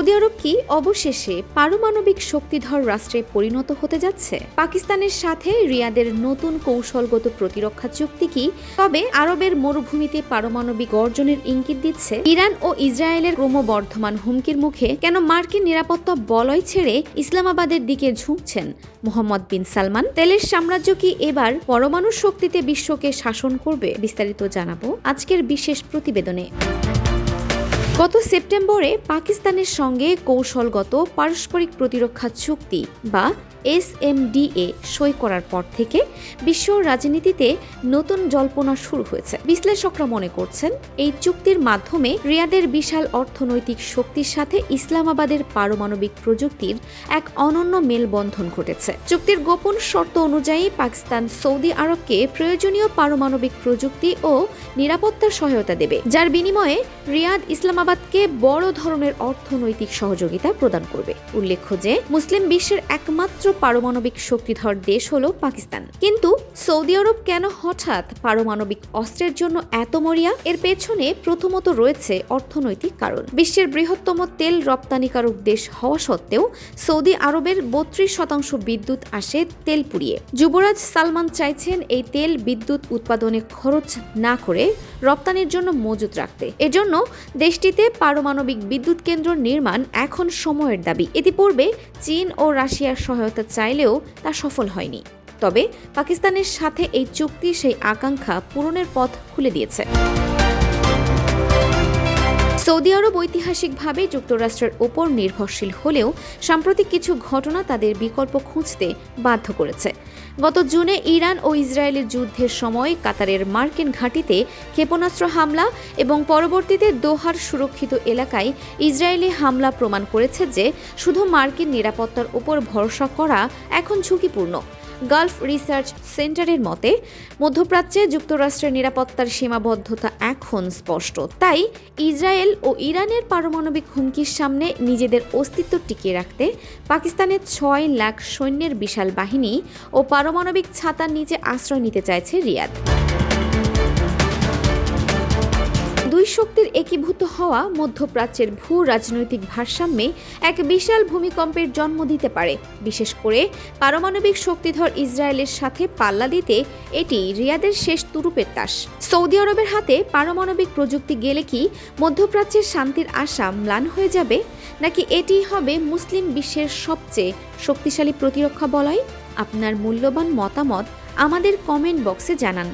Saudi আরব কি অবশেষে পারমাণবিক শক্তিধর রাষ্ট্রে পরিণত হতে যাচ্ছে? পাকিস্তানের সাথে রিয়াদের নতুন কৌশলগত প্রতিরক্ষা চুক্তি কি তবে আরবের মরুভূমিতে পারমাণবিক গর্জনের ইঙ্গিত দিচ্ছে? ইরান ও ইসরায়েলের ক্রমবর্ধমান হুমকির মুখে কেন মার্কিন নিরাপত্তা বলয় ছেড়ে ইসলামাবাদের দিকে ঝুঁকছেন মোহাম্মদ বিন সালমান? তেলের সাম্রাজ্য কি এবার পরমাণু শক্তিতে বিশ্বকে শাসন করবে? বিস্তারিত জানাবো আজকের বিশেষ প্রতিবেদনে। গত সেপ্টেম্বরে পাকিস্তানের সঙ্গে কৌশলগত পারস্পরিক প্রতিরক্ষা চুক্তি বা SMDA সই করার পর থেকে বিশ্ব রাজনীতিতে নতুন জল্পনা শুরু হয়েছে। বিশ্লেষকরা মনে করছেন এই চুক্তির মাধ্যমে রিয়াদের বিশাল অর্থনৈতিক শক্তির সাথে ইসলামাবাদের পারমাণবিক প্রযুক্তির এক অনন্য মেলবন্ধন ঘটেছে। চুক্তির গোপন শর্ত অনুযায়ী পাকিস্তান সৌদি আরবকে প্রয়োজনীয় পারমাণবিক প্রযুক্তি ও নিরাপত্তার সহায়তা দেবে, যার বিনিময়ে রিয়াদ ইসলামাবাদকে বড় ধরনের অর্থনৈতিক সহযোগিতা প্রদান করবে। উল্লেখ্য যে মুসলিম বিশ্বের একমাত্র পারমাণবিক শক্তিধর দেশ হলো পাকিস্তান। কিন্তু সৌদি আরব কেন হঠাৎ পারমাণবিক অস্ত্রের জন্য এত মরিয়া? এর পেছনে প্রথমত রয়েছে অর্থনৈতিক কারণ। বিশ্বের বৃহত্তম তেল রপ্তানিকারক দেশ হওয়া সত্ত্বেও সৌদি আরবের 32% বিদ্যুৎ আসে তেল পুড়িয়ে। যুবরাজ সালমান চাইছেন এই তেল বিদ্যুৎ উৎপাদনে খরচ না করে রপ্তানির জন্য মজুত রাখতে। এজন্য দেশটিতে পারমাণবিক বিদ্যুৎ কেন্দ্র নির্মাণ এখন সময়ের দাবি। ইতিপূর্বে চীন ও রাশিয়ার সহায়তা চাইলেও তা সফল হয়নি। তবে পাকিস্তানের সাথে এই চুক্তি সেই আকাঙ্ক্ষা পূরণের পথ খুলে দিয়েছে। সৌদি আরব ঐতিহাসিকভাবে যুক্তরাষ্ট্রের ওপর নির্ভরশীল হলেও সাম্প্রতিক কিছু ঘটনা তাদের বিকল্প খুঁজতে বাধ্য করেছে। গত জুনে ইরান ও ইসরায়েলের যুদ্ধের সময় কাতারের মার্কিন ঘাঁটিতে ক্ষেপণাস্ত্র হামলা এবং পরবর্তীতে দোহার সুরক্ষিত এলাকায় ইসরায়েলি হামলা প্রমাণ করেছে যে শুধু মার্কিন নিরাপত্তার উপর ভরসা করা এখন ঝুঁকিপূর্ণ। গালফ রিসার্চ সেন্টারের মতে মধ্যপ্রাচ্যে যুক্তরাষ্ট্রের নিরাপত্তার সীমাবদ্ধতা এখন স্পষ্ট। তাই ইসরায়েল ও ইরানের পারমাণবিক হুমকির সামনে নিজেদের অস্তিত্ব টিকিয়ে রাখতে পাকিস্তানের 6 লাখ সৈন্যের বিশাল বাহিনী ও পারমাণবিক ছাতার নিচে আশ্রয় নিতে চাইছে রিয়াদ। দুই শক্তির একীভূত হওয়া মধ্যপ্রাচ্যের ভূ রাজনৈতিক ভারসাম্যে এক বিশাল ভূমিকম্পের জন্ম দিতে পারে। বিশেষ করে পারমাণবিক শক্তিধর ইসরায়েলের সাথে পাল্লা দিতে এটি রিয়াদের শেষ তুরুপের তাস। সৌদি আরবের হাতে পারমাণবিক প্রযুক্তি গেলে কি মধ্যপ্রাচ্যের শান্তির আশা ম্লান হয়ে যাবে, নাকি এটি হবে মুসলিম বিশ্বের সবচেয়ে শক্তিশালী প্রতিরক্ষা বলয়? আপনার মূল্যবান মতামত আমাদের কমেন্ট বক্সে জানান।